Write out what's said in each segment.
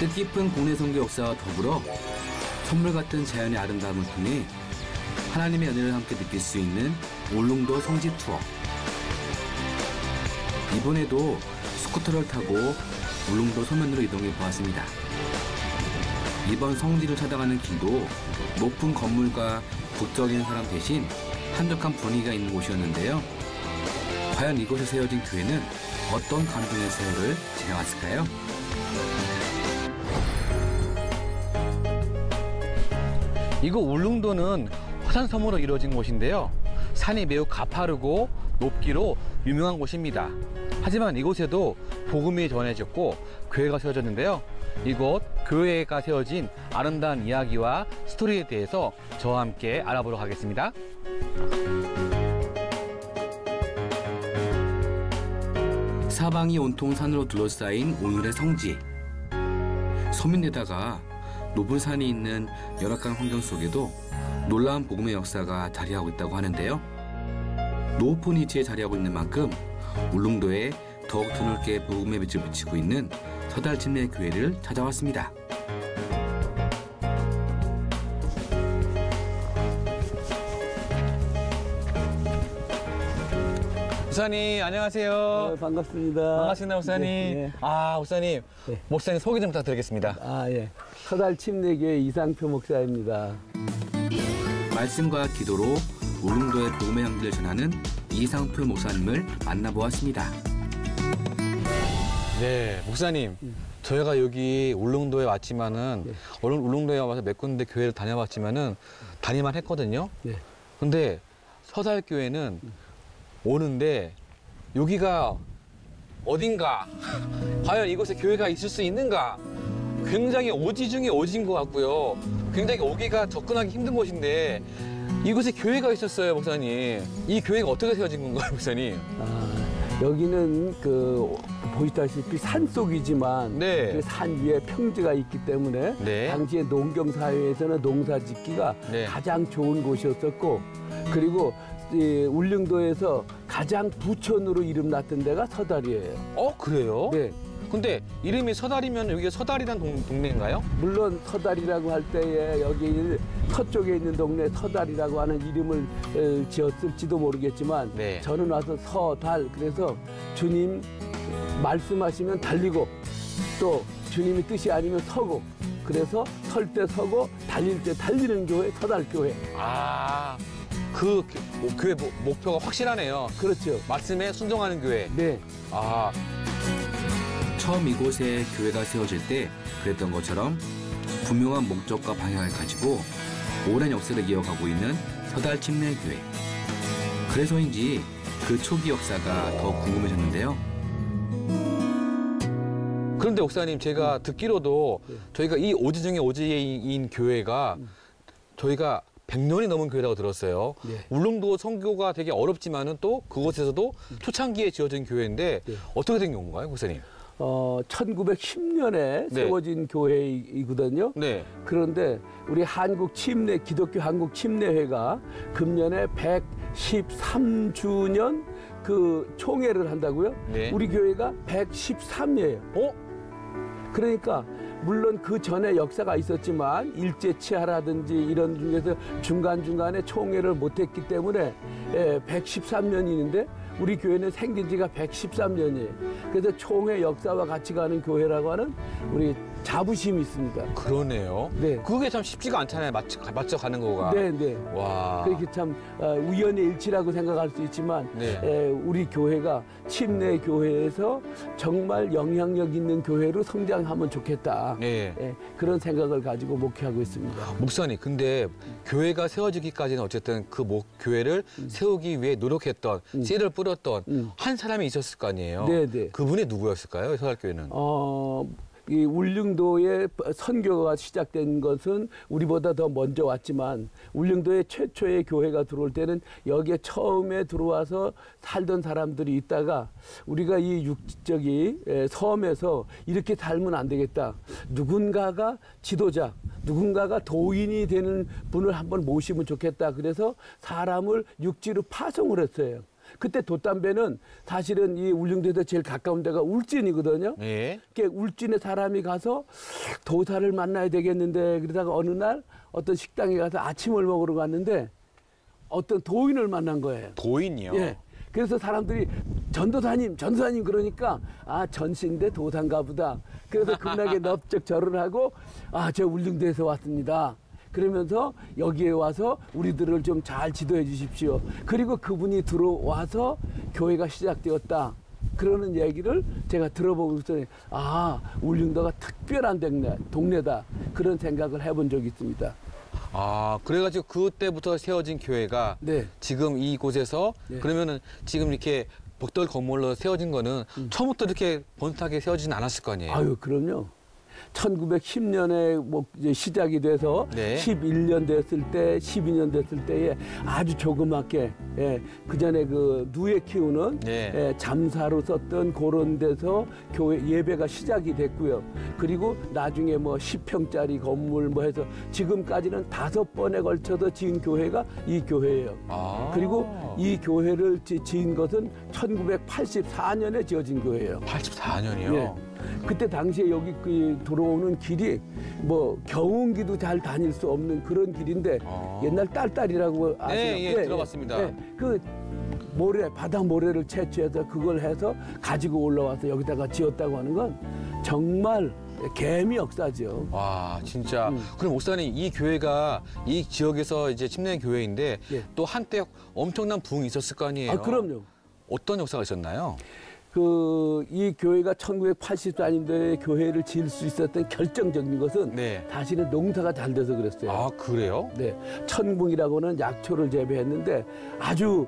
뜻깊은 국내 선교 역사와 더불어 선물 같은 자연의 아름다움을 통해 하나님의 은혜를 함께 느낄 수 있는 울릉도 성지 투어. 이번에도 스쿠터를 타고 울릉도 서면으로 이동해 보았습니다. 이번 성지를 찾아가는 길도 높은 건물과 북적인 사람 대신 한적한 분위기가 있는 곳이었는데요. 과연 이곳에 세워진 교회는 어떤 감동의 세월을 지나왔을까요? 이곳 울릉도는 화산섬으로 이루어진 곳인데요. 산이 매우 가파르고 높기로 유명한 곳입니다. 하지만 이곳에도 복음이 전해졌고 교회가 세워졌는데요. 이곳 교회가 세워진 아름다운 이야기와 스토리에 대해서 저와 함께 알아보도록 하겠습니다. 사방이 온통 산으로 둘러싸인 오늘의 성지. 서민에다가 높은 산이 있는 열악한 환경 속에도 놀라운 복음의 역사가 자리하고 있다고 하는데요. 높은 위치에 자리하고 있는 만큼 울릉도에 더욱 드넓게 복음의 빛을 비치고 있는 서달침례 교회를 찾아왔습니다. 목사님 안녕하세요. 반갑습니다. 반갑습니다, 목사님. 네. 목사님. 네. 목사님 소개 좀 부탁드리겠습니다. 예. 서달침례교회 이상표 목사입니다. 말씀과 기도로 울릉도의 복음의 향기를 전하는 이상표 목사님을 만나보았습니다. 네, 목사님. 저희가 여기 울릉도에 왔지만은, 울릉도에 와서 몇 군데 교회를 다녀봤지만은, 다니만 했거든요. 네. 근데 서달교회는 오는데, 여기가 어딘가, 과연 이곳에 교회가 있을 수 있는가, 굉장히 오지 중에 오지인 것 같고요. 굉장히 오기가 접근하기 힘든 곳인데, 이곳에 교회가 있었어요, 목사님. 이 교회가 어떻게 세워진 건가요, 목사님? 여기는 보시다시피 산속이지만 네. 그 산 위에 평지가 있기 때문에 네. 당시에 농경사회에서는 농사 짓기가 네. 가장 좋은 곳이었었고, 그리고 이 울릉도에서 가장 부천으로 이름 났던 데가 서달이에요. 그래요? 네. 근데 이름이 서달이면 여기가 서달이란 동네인가요? 물론 서달이라고 할 때에 여기 서쪽에 있는 동네 서달이라고 하는 이름을 지었을지도 모르겠지만 네. 저는 와서 서달, 그래서 주님 말씀하시면 달리고 또 주님의 뜻이 아니면 서고, 그래서 설 때 서고 달릴 때 달리는 교회 서달교회. 그 교회 목표가 확실하네요. 그렇죠. 말씀에 순종하는 교회. 네. 처음 이곳에 교회가 세워질 때 그랬던 것처럼 분명한 목적과 방향을 가지고 오랜 역사를 이어가고 있는 서달침례교회. 그래서인지 그 초기 역사가 더 궁금해졌는데요. 그런데 목사님, 제가 듣기로도 저희가 이 오지 중에 오지인 교회가 저희가 100년이 넘은 교회라고 들었어요. 네. 울릉도 선교가 되게 어렵지만은 또 그곳에서도 초창기에 지어진 교회인데 어떻게 된 건가요, 목사님? 1910년에 세워진 교회이거든요. 네. 그런데 우리 기독교 한국 침례회가 금년에 113주년 그 총회를 한다고요? 네. 우리 교회가 113예예요. 그러니까 물론 그 전에 역사가 있었지만 일제치하라든지 이런 중에서 중간중간에 총회를 못했기 때문에 113년이는데 우리 교회는 생긴 지가 113년이에요. 그래서 총회 역사와 같이 가는 교회라고 하는 우리 자부심이 있습니다. 그러네요. 네. 그게 참 쉽지가 않잖아요. 맞춰 가는 거가. 네, 네. 와. 그렇게 참 우연의 일치라고 생각할 수 있지만 우리 교회가 침례 교회에서 정말 영향력 있는 교회로 성장하면 좋겠다. 그런 생각을 가지고 목회하고 있습니다. 목사님, 근데 교회가 세워지기까지는 어쨌든 그 교회를 세우기 위해 노력했던, 씨를 뿌렸던 한 사람이 있었을 거 아니에요. 네, 네. 그분이 누구였을까요, 서달교회는? 이 울릉도의 선교가 시작된 것은 우리보다 더 먼저 왔지만 울릉도의 최초의 교회가 들어올 때는 여기에 처음에 들어와서 살던 사람들이 있다가 우리가 이 섬에서 이렇게 살면 안 되겠다. 누군가가 지도자, 누군가가 도인이 되는 분을 한번 모시면 좋겠다. 그래서 사람을 육지로 파송을 했어요. 그때 돛담배는 사실은 이 울릉도에서 제일 가까운 데가 울진이거든요. 예. 울진에 사람이 가서 도사를 만나야 되겠는데 그러다가 어느 날 어떤 식당에 가서 아침을 먹으러 갔는데 어떤 도인을 만난 거예요. 도인이요? 예. 그래서 사람들이 전도사님 그러니까 아 전신대 도산가 보다. 그래서 급하게 넙적 절을 하고 아 저 울릉도에서 왔습니다. 그러면서 여기에 와서 우리들을 좀 잘 지도해 주십시오. 그리고 그분이 들어와서 교회가 시작되었다. 그러는 얘기를 제가 들어보고서 아 울릉도가 특별한 동네다. 그런 생각을 해본 적이 있습니다. 아, 그래가지고 그때부터 세워진 교회가 네. 지금 이곳에서 네. 그러면은 지금 이렇게 복돌 건물로 세워진 거는 처음부터 이렇게 번듯하게 세워지진 않았을 거 아니에요? 아유, 그럼요. 1910년에 뭐 이제 시작이 돼서 네. 11년 됐을 때, 12년 됐을 때에 아주 조그맣게, 예, 그 전에 그 누에 키우는 네. 예, 잠사로 썼던 그런 데서 교회 예배가 시작이 됐고요. 그리고 나중에 뭐 10평짜리 건물 뭐 해서 지금까지는 5번에 걸쳐서 지은 교회가 이 교회예요. 아. 그리고 이 교회를 지은 것은 1984년에 지어진 교회예요. 84년이요? 예. 그때 당시에 여기 들어오는 길이 뭐 경운기도 잘 다닐 수 없는 그런 길인데 옛날 딸딸이라고 아시죠? 예, 들어봤습니다. 그 모래, 바다 모래를 채취해서 그걸 해서 가지고 올라와서 여기다가 지었다고 하는 건 정말 개미 역사죠. 와, 진짜. 그럼 목사님, 이 교회가 이 지역에서 이제 침례 교회인데 예. 또 한때 엄청난 부흥이 있었을 거 아니에요? 아, 그럼요. 어떤 역사가 있었나요? 이 교회가 1984년도에 교회를 지을 수 있었던 결정적인 것은 네. 사실은 농사가 잘 돼서 그랬어요. 아, 그래요? 네, 천궁이라고는 약초를 재배했는데 아주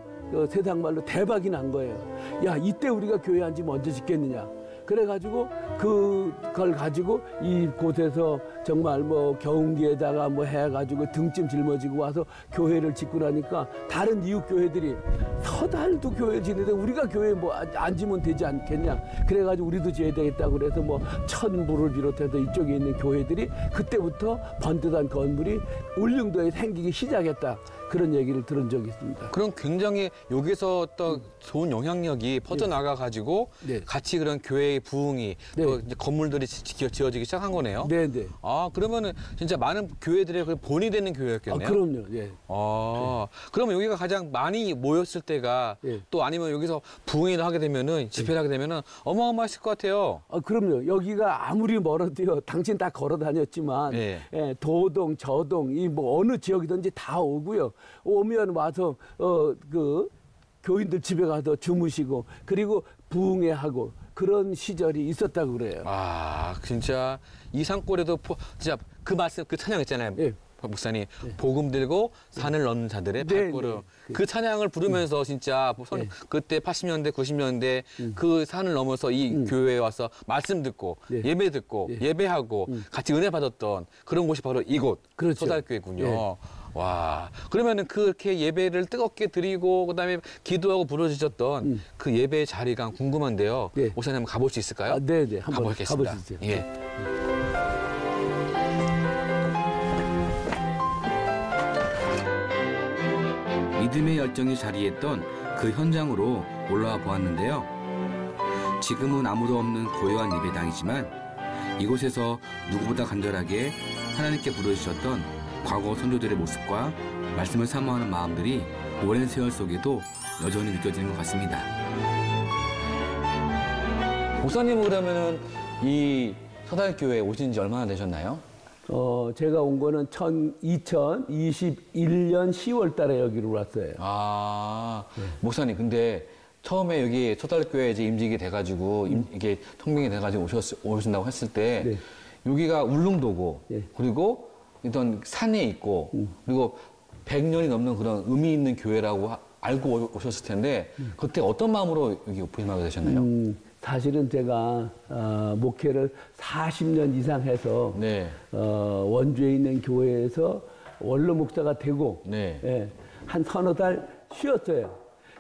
세상 말로 대박이 난 거예요. 야, 이때 우리가 교회 한지 먼저 짓겠느냐. 그래가지고 그걸 가지고 이곳에서 정말 뭐 경운기에다가 뭐 해가지고 등짐 짊어지고 와서 교회를 짓고 나니까 다른 이웃 교회들이 서달도 교회 짓는데 우리가 교회 뭐 안 지면 되지 않겠냐. 그래가지고 우리도 지어야 되겠다고 그래서 뭐 천부를 비롯해서 이쪽에 있는 교회들이 그때부터 번듯한 건물이 울릉도에 생기기 시작했다. 그런 얘기를 들은 적이 있습니다. 그럼 굉장히 여기서 또 좋은 영향력이 퍼져나가가지고 네. 같이 그런 교회의 부흥이 네. 또 이제 건물들이 지어지기 시작한 거네요. 네, 네. 아, 그러면은 진짜 많은 교회들의 그 본이 되는 아, 교회였겠네요. 그럼요. 예. 아, 그러면 여기가 가장 많이 모였을 때가 예. 또 아니면 여기서 부흥회를 하게 되면은 집회를 하게 되면은 어마어마했을 것 같아요. 아, 그럼요. 여기가 아무리 멀어도요. 당신 다 걸어 다녔지만 예. 도동, 저동, 이 뭐 어느 지역이든지 다 오고요. 오면 와서 교인들 집에 가서 주무시고 그리고 부흥회하고 그런 시절이 있었다고 그래요. 아, 진짜 이 산골에도 진짜 그 말씀 그 찬양 있잖아요. 예. 목사님 복음 들고 산을 넘는 자들의 네, 발걸음 네. 그 찬양을 부르면서 진짜 네. 그때 80년대 90년대 그 산을 넘어서 이 교회에 와서 말씀 듣고 네. 예배 듣고 예배하고 같이 은혜 받았던 그런 곳이 바로 이곳 그렇죠. 소달교회군요. 네. 와, 그러면은 그렇게 예배를 뜨겁게 드리고 그다음에 기도하고 부르짖었던 그 예배의 자리가 궁금한데요. 네. 목사님 한번 가볼 수 있을까요? 아, 네, 네. 한번 가보겠습니다. 가보시죠. 예. 믿음의 열정이 자리했던 그 현장으로 올라와 보았는데요. 지금은 아무도 없는 고요한 예배당이지만 이곳에서 누구보다 간절하게 하나님께 부르짖었던 과거 선조들의 모습과 말씀을 사모하는 마음들이 오랜 세월 속에도 여전히 느껴지는 것 같습니다. 목사님은 그러면은 이 서달교회에 오신 지 얼마나 되셨나요? 제가 온 거는 2021년 10월 달에 여기로 왔어요. 아, 목사님, 근데 처음에 여기 서달교회 이제 임직이 돼가지고, 이게 통명이 돼가지고 오신다고 했을 때, 네. 여기가 울릉도고, 네. 그리고 어떤 산에 있고, 그리고 100년이 넘는 그런 의미 있는 교회라고 알고 오셨을 텐데, 그때 어떤 마음으로 여기 오픈하게 되셨나요? 사실은 제가 목회를 40년 이상 해서 네. 원주에 있는 교회에서 원로 목사가 되고 네. 예, 한 서너 달 쉬었어요.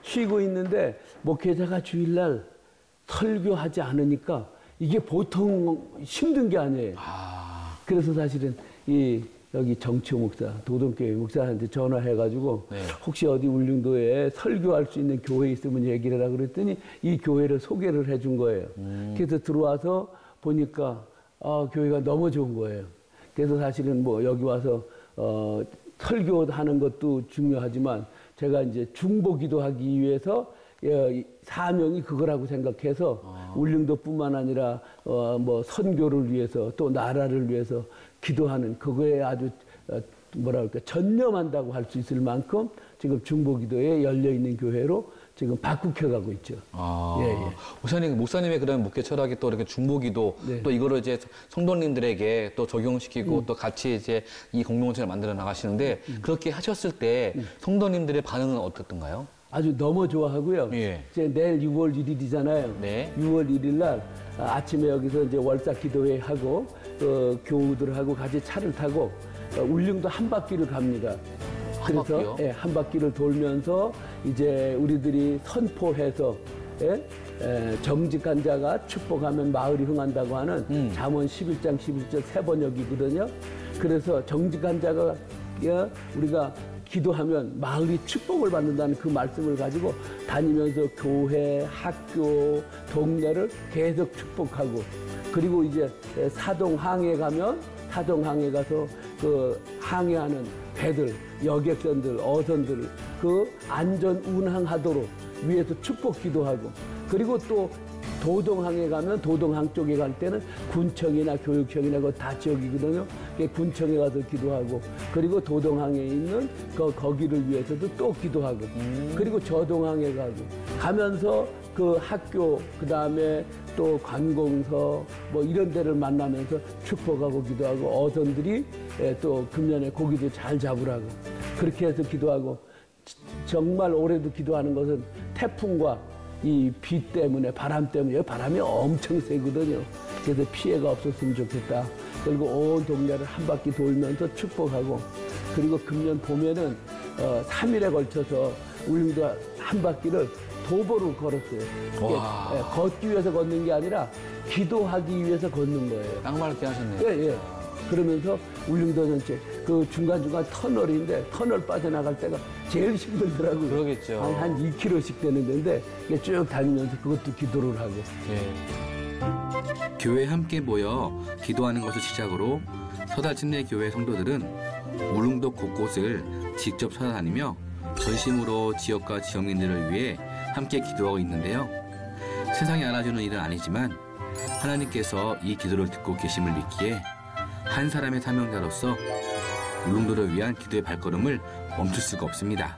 쉬고 있는데 목회자가 주일날 설교하지 않으니까 이게 보통 힘든 게 아니에요. 그래서 사실은 이 여기 정치호 목사, 도동교회 목사한테 전화해가지고 네. 혹시 어디 울릉도에 설교할 수 있는 교회 있으면 얘기를 하라 그랬더니 이 교회를 소개를 해준 거예요. 그래서 들어와서 보니까 교회가 너무 좋은 거예요. 그래서 사실은 뭐 여기 와서 설교하는 것도 중요하지만 제가 이제 중보기도하기 위해서 사명이 그거라고 생각해서 울릉도뿐만 아니라 뭐 선교를 위해서 또 나라를 위해서 기도하는 그거에 아주 뭐랄까 전념한다고 할 수 있을 만큼 지금 중보기도에 열려 있는 교회로 지금 바꾸켜가고 있죠. 목사님의 그런 목회 철학이 또 이렇게 중보기도 네. 또 이거를 이제 성도님들에게 또 적용시키고 또 같이 이제 이 공동체를 만들어 나가시는데 그렇게 하셨을 때 성도님들의 반응은 어떻던가요? 아주 너무 좋아하고요. 예. 이제 내일 6월 1일이잖아요. 네. 6월 1일 날 아침에 여기서 이제 월사 기도회 하고 교우들하고 같이 차를 타고 울릉도 한 바퀴를 갑니다. 한 바퀴요? 예, 한 바퀴를 돌면서 이제 우리들이 선포해서 정직한 자가 축복하면 마을이 흥한다고 하는 잠언 11장 11절 세 번역이거든요. 그래서 정직한 자가 우리가 기도하면 마을이 축복을 받는다는 그 말씀을 가지고 다니면서 교회, 학교, 동네를 계속 축복하고 그리고 이제 사동항에 가면 사동항에 가서 그 항해하는 배들, 여객선들, 어선들 그 안전 운항하도록 위해서 축복 기도하고 그리고 또 도동항에 가면 도동항 쪽에 갈 때는 군청이나 교육청이나 그거 다 지역이거든요. 군청에 가서 기도하고 그리고 도동항에 있는 거기를 위해서도 또 기도하고 그리고 저동항에 가면서 그 학교 그다음에 또 관공서 뭐 이런 데를 만나면서 축복하고 기도하고 어선들이 또 금년에 고기도 잘 잡으라고 그렇게 해서 기도하고 정말 올해도 기도하는 것은 태풍과 이 비 때문에 바람 때문에 바람이 엄청 세거든요. 그래서 피해가 없었으면 좋겠다. 그리고 온 동네를 한 바퀴 돌면서 축복하고 그리고 금년 봄에는 3일에 걸쳐서 울릉도 한 바퀴를 도보로 걸었어요. 걷기 위해서 걷는 게 아니라 기도하기 위해서 걷는 거예요. 딱 맞게 하셨네요. 예. 그러면서 울릉도 전체 그 중간중간 터널인데 터널 빠져나갈 때가 제일 힘들더라고요. 그러겠죠. 한 2km씩 되는 데인데 쭉 다니면서 그것도 기도를 하고. 예. 교회에 함께 모여 기도하는 것을 시작으로 서달침례 교회 성도들은 울릉도 곳곳을 직접 찾아다니며 전심으로 지역과 지역민들을 위해 함께 기도하고 있는데요. 세상이 알아주는 일은 아니지만 하나님께서 이 기도를 듣고 계심을 믿기에 한 사람의 사명자로서 울릉도를 위한 기도의 발걸음을 멈출 수가 없습니다.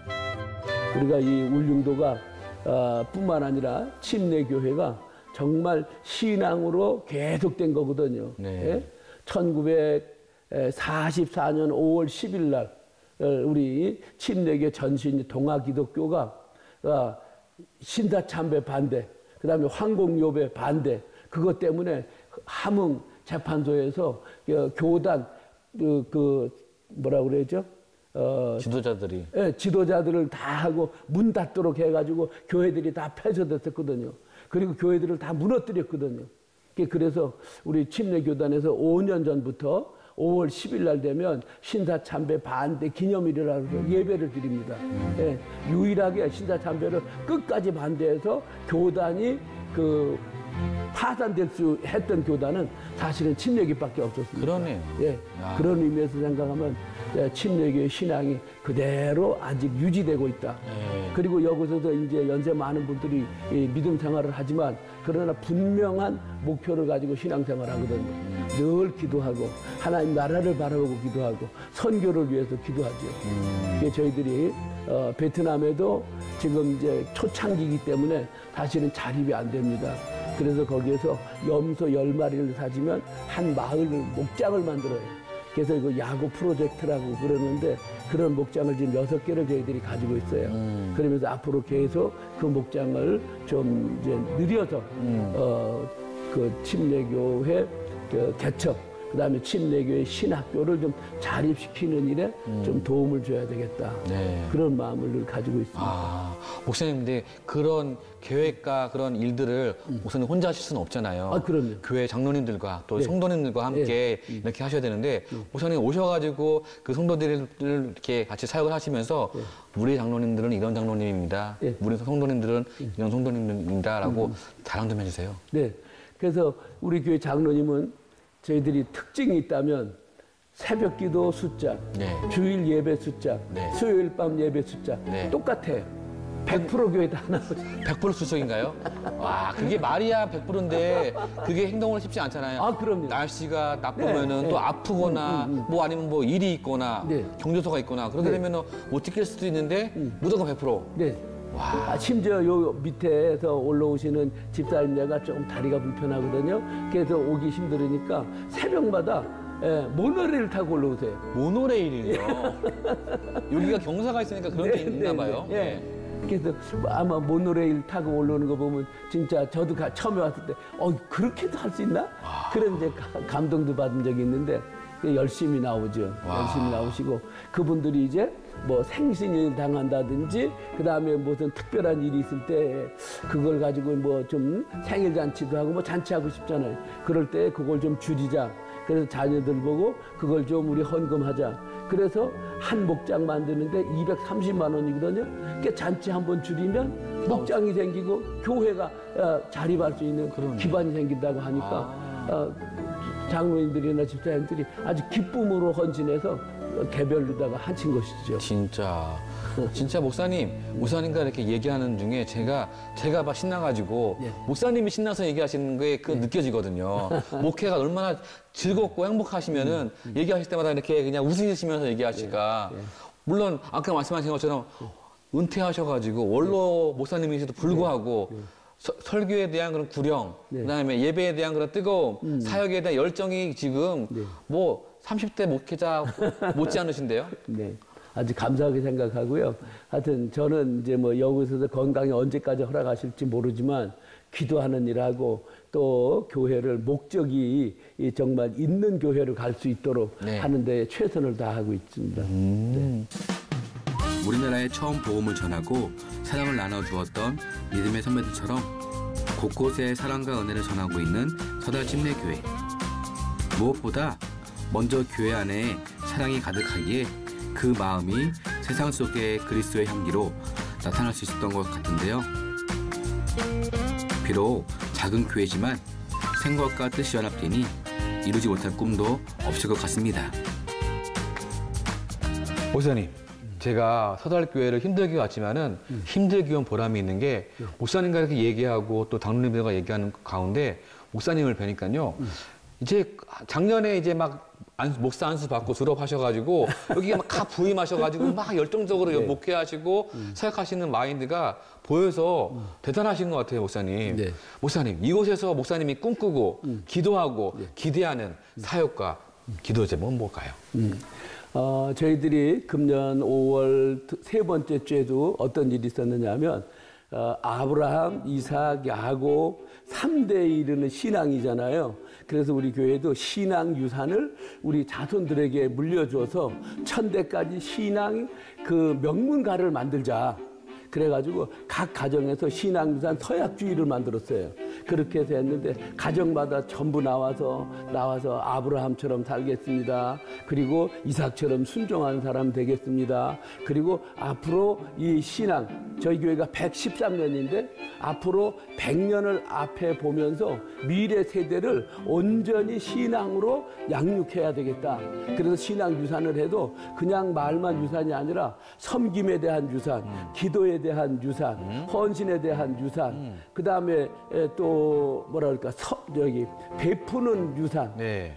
우리가 이 울릉도가 뿐만 아니라 침례교회가 정말 신앙으로 계속된 거거든요. 네. 1944년 5월 10일 날 우리 침례교 전신 동아기독교가 신사참배 반대, 그다음에 황공요배 반대 그것 때문에 함흥 재판소에서 교단 뭐라 그러죠? 지도자들이. 예, 지도자들을 다 하고 문 닫도록 해가지고 교회들이 다 폐쇄됐었거든요. 그리고 교회들을 다 무너뜨렸거든요. 그래서 우리 침례교단에서 5년 전부터 5월 10일 날 되면 신사참배 반대 기념일이라고 해서 예배를 드립니다. 예, 유일하게 신사참배를 끝까지 반대해서 교단이 파산될 수 했던 교단은 사실은 침례교밖에 없었습니다. 그러네요. 예, 그런 의미에서 생각하면 침례교의 신앙이 그대로 아직 유지되고 있다. 그리고 여기서도 이제 연세 많은 분들이 믿음 생활을 하지만 그러나 분명한 목표를 가지고 신앙생활을 하거든요. 늘 기도하고 하나님 나라를 바라보고 기도하고 선교를 위해서 기도하죠. 저희들이 베트남에도 지금 이제 초창기이기 때문에 사실은 자립이 안 됩니다. 그래서 거기에서 염소 10마리를 사주면 한 마을 목장을 만들어요. 그래서 이거 야구 프로젝트라고 그러는데 그런 목장을 지금 6개를 저희들이 가지고 있어요. 그러면서 앞으로 계속 그 목장을 좀 이제 늘려서 그 침례교회 개척 그다음에 침례교회 신학교를 좀 자립시키는 일에 좀 도움을 줘야 되겠다. 네. 그런 마음을 늘 가지고 있습니다. 아, 목사님, 근데 그런 계획과 그런 일들을 목사님 혼자 하실 수는 없잖아요. 아, 그럼요. 교회 장로님들과 또 네. 성도님들과 함께 이렇게 하셔야 되는데, 목사님 오셔가지고 그 성도들을 이렇게 같이 사역을 하시면서 우리 장로님들은 이런 장로님입니다. 네. 우리 성도님들은 이런 성도님입니다라고 자랑 좀 해주세요. 네. 그래서 우리 교회 장로님은 저희들이 특징이 있다면 새벽 기도 숫자, 네. 주일 예배 숫자, 네. 수요일 밤 예배 숫자 네. 똑같아요. 100% 교회 다 하나. 100% 출석인가요? 와, 그게 말이야 100%인데 그게 행동을 쉽지 않잖아요. 아, 그럼요. 날씨가 나쁘면은 네, 또 네. 아프거나 뭐 아니면 뭐 일이 있거나 네. 경조사가 있거나 그러게 네. 되면은 못 지킬 수도 있는데 무조건 100%. 네. 와. 심지어 요 밑에서 올라오시는 집사님네가 조금 다리가 불편하거든요. 그래서 오기 힘들으니까 새벽마다 모노레일 타고 올라오세요. 모노레일이요. 여기가 경사가 있으니까 그런 게 있나 봐요. 네. 그래서 아마 모노레일 타고 올라오는 거 보면 진짜 저도 처음에 왔을 때 그렇게도 할 수 있나? 그런 이제 감동도 받은 적이 있는데 열심히 나오죠. 와. 열심히 나오시고 그분들이 이제 뭐 생신을 당한다든지 그다음에 무슨 특별한 일이 있을 때 그걸 가지고 뭐 좀 생일 잔치도 하고 뭐 잔치하고 싶잖아요. 그럴 때 그걸 좀 줄이자. 그래서 자녀들 보고 그걸 좀 우리 헌금하자. 그래서 한 목장 만드는데 230만 원이거든요. 그러니까 잔치 한번 줄이면 목장이 생기고 교회가 자립할 수 있는 기반이 생긴다고 하니까 장로님들이나 집사님들이 아주 기쁨으로 헌신해서 개별로다가 한친 것이죠. 진짜 목사님과 이렇게 얘기하는 중에 제가 막 신나가지고 목사님이 신나서 얘기하시는 게 느껴지거든요. 목회가 얼마나 즐겁고 행복하시면은 얘기하실 때마다 이렇게 그냥 웃으시면서 얘기하실까. 물론 아까 말씀하신 것처럼 은퇴하셔가지고 원로 목사님이셔도 불구하고 설교에 대한 그런 구령, 그다음에 예배에 대한 그런 뜨거움, 사역에 대한 열정이 지금 뭐 30대 목회자 못지 않으신데요? 네. 아주 감사하게 생각하고요. 하여튼 저는 이제 뭐 여기서도 건강이 언제까지 허락하실지 모르지만 기도하는 일하고 또 교회를 목적이 정말 있는 교회로 갈 수 있도록 하는 데 최선을 다하고 있습니다. 네. 우리나라에 처음 복음을 전하고 사랑을 나눠주었던 믿음의 선배들처럼 곳곳에 사랑과 은혜를 전하고 있는 서달 침례교회. 무엇보다 먼저 교회 안에 사랑이 가득하기에 그 마음이 세상 속의 그리스도의 향기로 나타날 수 있었던 것 같은데요. 비록 작은 교회지만 생각과 뜻이 연합되니 이루지 못할 꿈도 없을 것 같습니다. 목사님, 제가 서달교회를 힘들게 왔지만은 힘들게 온 보람이 있는 게 목사님과 이렇게 얘기하고 또 장로님들과 얘기하는 가운데 목사님을 뵈니까요. 이제 작년에 이제 막 목사 안수 받고 졸업하셔가지고 여기에 막 부임하셔가지고 막 열정적으로 목회하시고 사역하시는 마인드가 보여서 대단하신 것 같아요, 목사님. 네. 목사님, 이곳에서 목사님이 꿈꾸고 기도하고 기대하는 사역과 기도 제목은 뭘까요? 저희들이 금년 5월 세 번째 주에도 어떤 일이 있었느냐 하면 아브라함, 이삭, 야곱 3대에 이르는 신앙이잖아요. 그래서 우리 교회도 신앙 유산을 우리 자손들에게 물려줘서 천대까지 신앙 그 명문가를 만들자. 그래가지고 각 가정에서 신앙유산 서약주의를 만들었어요. 그렇게 해서 했는데 가정마다 전부 나와서 아브라함처럼 살겠습니다. 그리고 이삭처럼 순종하는 사람 되겠습니다. 그리고 앞으로 이 신앙, 저희 교회가 113년인데 앞으로 100년을 앞에 보면서 미래 세대를 온전히 신앙으로 양육해야 되겠다. 그래서 신앙 유산을 해도 그냥 말만 유산이 아니라 섬김에 대한 유산, 기도에 대한 유산, 헌신에 대한 유산, 그 다음에 또 뭐라 그럴까, 베푸는 유산,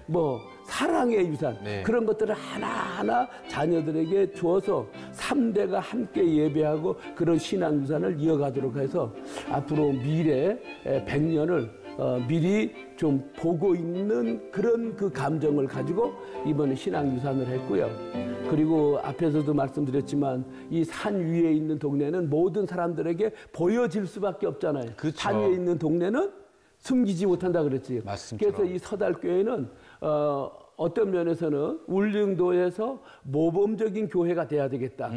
뭐 사랑의 유산, 그런 것들을 하나하나 자녀들에게 주어서 3대가 함께 예배하고 그런 신앙 유산을 이어가도록 해서 앞으로 미래 100년을 미리 좀 보고 있는 그런 그 감정을 가지고 이번에 신앙 유산을 했고요. 그리고 앞에서도 말씀드렸지만 이 산 위에 있는 동네는 모든 사람들에게 보여질 수밖에 없잖아요. 그쵸. 산 위에 있는 동네는 숨기지 못한다 그랬지. 말씀처럼. 그래서 이 서달교회는 어떤 면에서는 울릉도에서 모범적인 교회가 돼야 되겠다.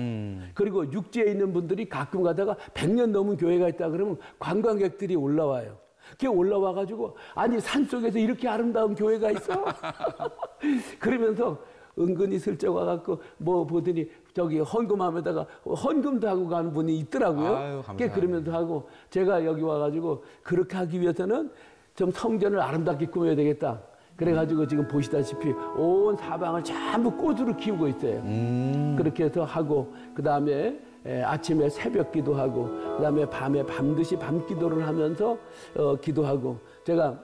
그리고 육지에 있는 분들이 가끔 가다가 100년 넘은 교회가 있다 그러면 관광객들이 올라와요. 그게 올라와가지고 아니 산속에서 이렇게 아름다운 교회가 있어? 그러면서 은근히 슬쩍 와갖고 뭐 보더니 저기 헌금함에다가 헌금도 하고 가는 분이 있더라고요. 아유, 그게 그러면서 하고 제가 여기 와가지고 그렇게 하기 위해서는 좀 성전을 아름답게 꾸며야 되겠다. 그래가지고 지금 보시다시피 온 사방을 전부 꽃으로 키우고 있어요. 그렇게 해서 하고 그 다음에 아침에 새벽 기도하고 그 다음에 밤에 반드시 밤 기도를 하면서 기도하고 제가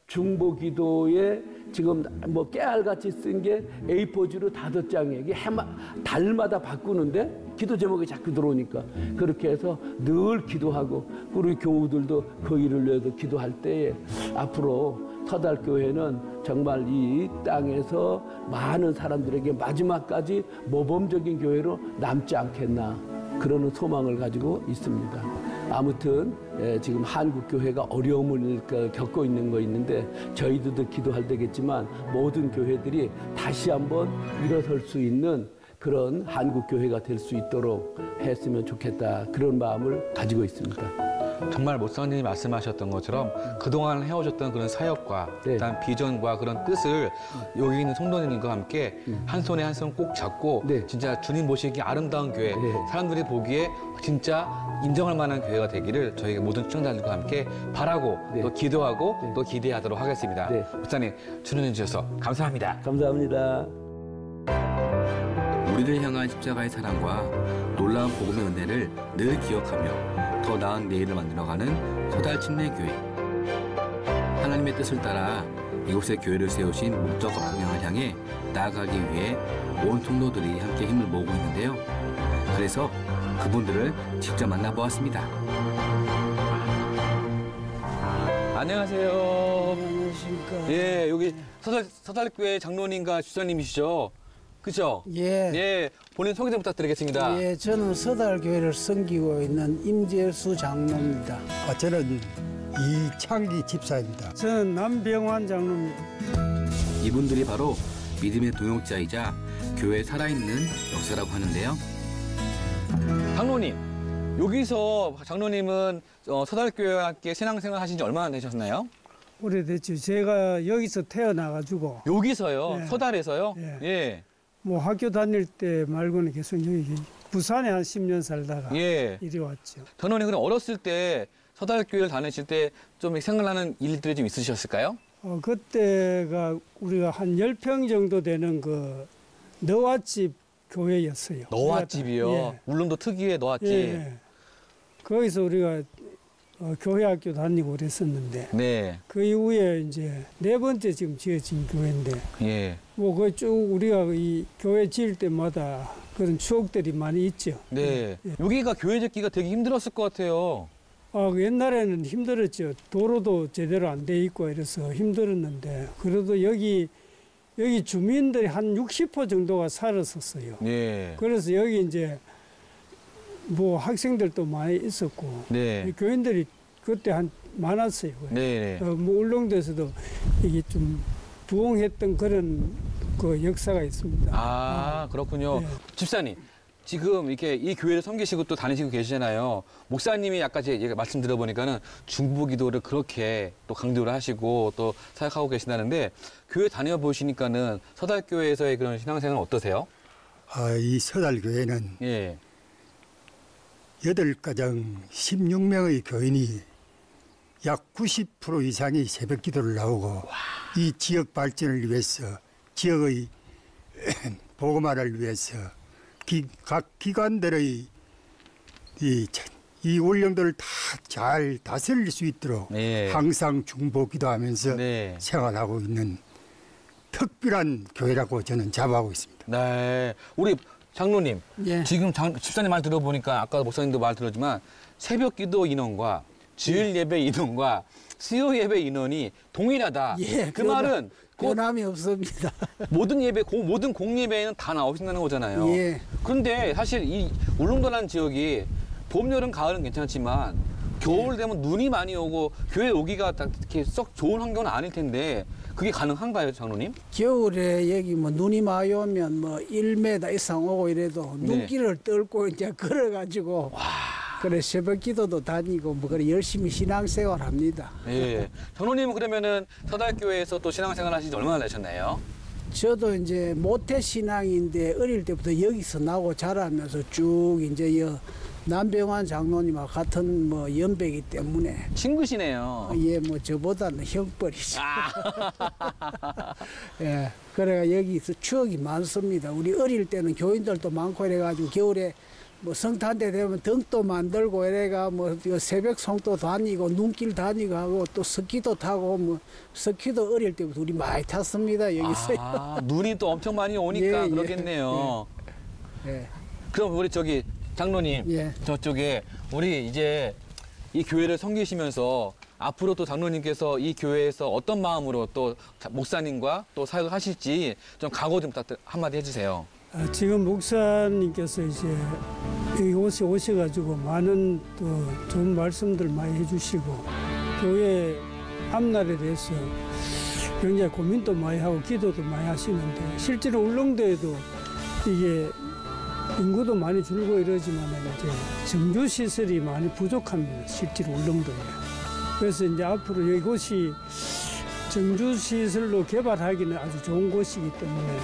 중보 기도에 지금 뭐 깨알같이 쓴 게 A4지로 5장이에요. 이게 달마다 바꾸는데 기도 제목이 자꾸 들어오니까 그렇게 해서 늘 기도하고 우리 교우들도 그 일을 위해서 기도할 때에 앞으로 서달교회는 정말 이 땅에서 많은 사람들에게 마지막까지 모범적인 교회로 남지 않겠나 그러는 소망을 가지고 있습니다. 아무튼 지금 한국교회가 어려움을 겪고 있는 거 있는데 저희들도 기도할 때겠지만 모든 교회들이 다시 한번 일어설 수 있는 그런 한국교회가 될 수 있도록 했으면 좋겠다 그런 마음을 가지고 있습니다. 정말 목사님이 말씀하셨던 것처럼 그동안 해오셨던 그런 사역과 네. 일단 비전과 그런 뜻을 여기 있는 성도님과 함께 한 손에 한 손 꼭 잡고 네. 진짜 주님 보시기에 아름다운 교회, 네. 사람들이 보기에 진짜 인정할 만한 교회가 되기를 저희 모든 시청자들과 함께 바라고 네. 또 기도하고 네. 또 기대하도록 하겠습니다. 네. 목사님 출연해 주셔서 감사합니다. 감사합니다. 우리를 향한 십자가의 사랑과 놀라운 복음의 은혜를 늘 기억하며 더 나은 내일을 만들어가는 서달침례교회. 하나님의 뜻을 따라 이곳에 교회를 세우신 목적 방향을 향해 나아가기 위해 온 성도들이 함께 힘을 모으고 있는데요. 그래서 그분들을 직접 만나보았습니다. 안녕하세요. 안녕하십니까. 예, 여기 서달교회 장로님과 주사님이시죠? 그죠? 예. 예, 본인 소개 좀 부탁드리겠습니다. 예, 저는 서달교회를 섬기고 있는 임재수 장로입니다. 저는 이창기 집사입니다. 저는 남병환 장로입니다. 이분들이 바로 믿음의 동역자이자 교회에 살아있는 역사라고 하는데요. 장로님, 여기서 장로님은 서달교회와 함께 신앙생활 하신 지 얼마나 되셨나요? 오래됐죠. 제가 여기서 태어나가지고 여기서요? 예. 서달에서요? 예. 예. 뭐 학교 다닐 때 말고는 계속 여기 부산에 한 10년 살다가 예. 이리 왔죠. 장로님, 그럼 어렸을 때 서달교회를 다니실 때 좀 생각나는 일들이 좀 있으셨을까요? 그때가 우리가 한 10평 정도 되는 그 너왧집 교회였어요. 너왧집이요? 예. 울릉도 특유의 너왧집. 예. 거기서 우리가 교회 학교 다니고 그랬었는데 네. 그 이후에 이제 4번째 지금 지어진 교회인데 예. 뭐 그 쭉 우리가 이 교회 지을 때마다 그런 추억들이 많이 있죠. 네. 예. 여기가 교회 짓기가 되게 힘들었을 것 같아요. 그 옛날에는 힘들었죠. 도로도 제대로 안 돼 있고 이래서 힘들었는데 그래도 여기 주민들이 한 60% 정도가 살았었어요. 예. 그래서 여기 이제 뭐 학생들도 많이 있었고 네. 교인들이 그때 한 많았어요. 네. 뭐 울릉도에서도 이게 좀 부흥했던 그런 그 역사가 있습니다. 아, 그렇군요. 네. 집사님, 지금 이렇게 이 교회를 섬기시고 또 다니시고 계시잖아요. 목사님이 아까 제가 말씀 들어보니까는 중보 기도를 그렇게 또 강조를 하시고 또 사역하고 계신다는데 교회 다녀보시니까는 서달교회에서의 그런 신앙생활은 어떠세요? 이 서달교회는 예. 8가정 16명의 교인이 약 90% 이상이 새벽 기도를 나오고 이 지역 발전을 위해서 지역의 복음화를 위해서 각 기관들의 이 울릉도를 다 잘 다스릴 수 있도록 예. 항상 중보 기도하면서 네. 생활하고 있는 특별한 교회라고 저는 자부하고 있습니다. 네. 우리 장로님, 예. 지금 집사님 말 들어보니까 아까 목사님도 말 들었지만 새벽 기도 인원과 주일 예배 인원과 수요 예배 인원이 동일하다. 예, 그 말은 곧 변함이 없습니다. 모든 예배, 모든 공예배에는 다 나오신다는 거잖아요. 예. 그런데 사실 이 울릉도라는 지역이 봄, 여름, 가을은 괜찮지만 겨울 되면 눈이 많이 오고 교회 오기가 딱 이렇게 썩 좋은 환경은 아닐 텐데 그게 가능한가요, 장로님? 겨울에 여기 뭐 눈이 많이 오면 뭐 1m 이상 오고 이래도 네. 눈길을 떨고 이제 걸어가지고 그래 새벽 기도도 다니고 뭐 그래 열심히 신앙생활 합니다. 예. 장로님은 그러면은 서달교회에서 또 신앙생활 하신 지 얼마나 되셨나요? 저도 이제 모태 신앙인데 어릴 때부터 여기서 나고 자라면서 쭉 이제 남병환 장로님과 같은 뭐 연배이기 때문에 친구시네요. 예, 뭐 저보다는 형벌이죠. 예, 그래가 여기서 추억이 많습니다. 우리 어릴 때는 교인들도 많고 이래가지고 겨울에 뭐 성탄 때 되면 등도 만들고 이래가 뭐 새벽 송도 다니고 눈길 다니고 하고 또 스키도 타고 뭐 스키도 어릴 때부터 우리 많이 탔습니다 여기서. 아, 눈이 또 엄청 많이 오니까 예, 예. 그러겠네요. 예. 그럼 우리 저기 장로님 예. 저쪽에 우리 이제 이 교회를 섬기시면서 앞으로 또 장로님께서 이 교회에서 어떤 마음으로 또 목사님과 또 사역을 하실지 좀 각오 좀 한마디 해주세요. 지금 목사님께서 이제 이곳에 오셔가지고 많은 또 좋은 말씀들 많이 해주시고 교회 앞날에 대해서 굉장히 고민도 많이 하고 기도도 많이 하시는데 실제로 울릉도에도 이게 인구도 많이 줄고 이러지만 이제 정주 시설이 많이 부족합니다. 실제로 울릉도에. 그래서 이제 앞으로 이곳이 정주 시설로 개발하기는 아주 좋은 곳이기 때문에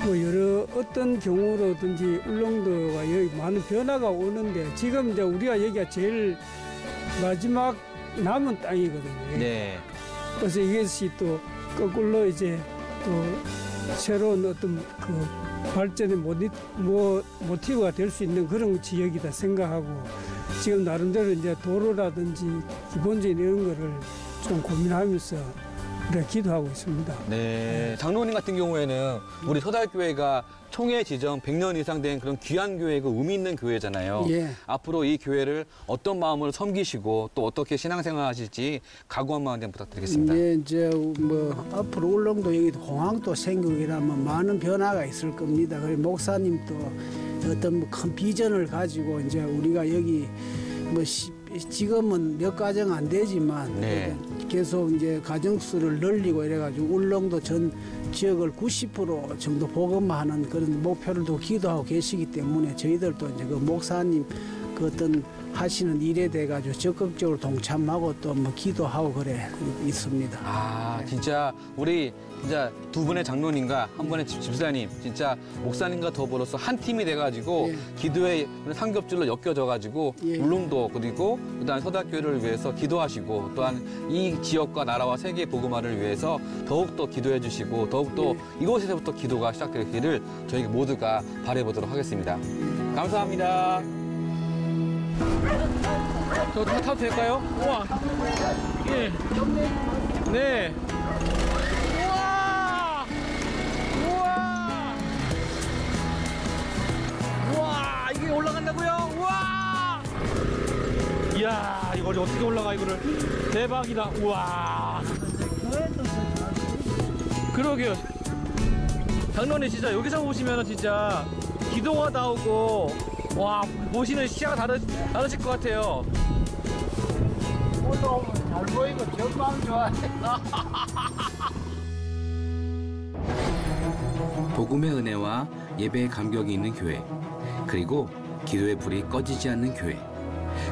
뭐 여러 어떤 경우로든지 울릉도가 여기 많은 변화가 오는데 지금 이제 우리가 여기가 제일 마지막 남은 땅이거든요. 네. 그래서 이것이 또 거꾸로 이제 또 새로운 어떤 그 발전의 모티브가 될 수 있는 그런 지역이다 생각하고 지금 나름대로 이제 도로라든지 기본적인 이런 거를 좀 고민하면서 우리가 기도하고 있습니다. 네. 장로님 같은 경우에는 우리 서달교회가 총회 지정 100년 이상 된 그런 귀한 교회고 의미 있는 교회잖아요. 예. 앞으로 이 교회를 어떤 마음으로 섬기시고 또 어떻게 신앙생활 하실지 각오 한마디 부탁드리겠습니다. 네, 이제 뭐 앞으로 울릉도 여기도 공항도 생기고 이러면 많은 변화가 있을 겁니다. 그리고 목사님도 어떤 뭐 큰 비전을 가지고 이제 우리가 여기 뭐 지금은 몇 가정 안 되지만 네. 계속 이제 가정수를 늘리고 이래가지고 울릉도 전 지역을 90% 정도 복음화하는 그런 목표를 두고 기도하고 계시기 때문에 저희들도 이제 그 목사님 그 어떤 하시는 일에 대해 가지고 적극적으로 동참하고 또 뭐 기도하고 그래 있습니다. 아, 진짜 우리 진짜 두 분의 장로님과 한 분의 집사님, 진짜 목사님과 더불어서 한 팀이 돼가지고 예. 기도의 삼겹줄로 엮여져가지고 예. 울릉도 그리고 그다음 서달교회를 위해서 기도하시고 또한 이 지역과 나라와 세계 복음화를 위해서 더욱더 기도해 주시고 더욱더 이곳에서부터 기도가 시작되기를 저희 모두가 바라보도록 하겠습니다. 감사합니다. 저 타도 될까요? 우와. 예. 네. 우와. 우와. 우와. 이게 올라간다고요? 우와. 이야, 이걸 어떻게 올라가 이거를? 대박이다. 우와. 그러게요. 장로님 진짜 여기서 보시면 진짜 기도가 나오고 와, 보시는 시야가 다르실 것 같아요. 올라오면 잘 보이고 전망 좋아해. 복음의 은혜와 예배의 감격이 있는 교회, 그리고 기도의 불이 꺼지지 않는 교회.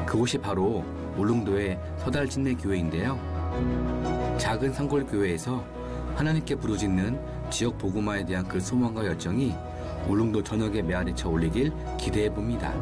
그곳이 바로 울릉도의 서달진내 교회인데요. 작은 산골교회에서 하나님께 부르짖는 지역 복음화에 대한 그 소망과 열정이 울릉도 전역에 메아리쳐 올리길 기대해 봅니다.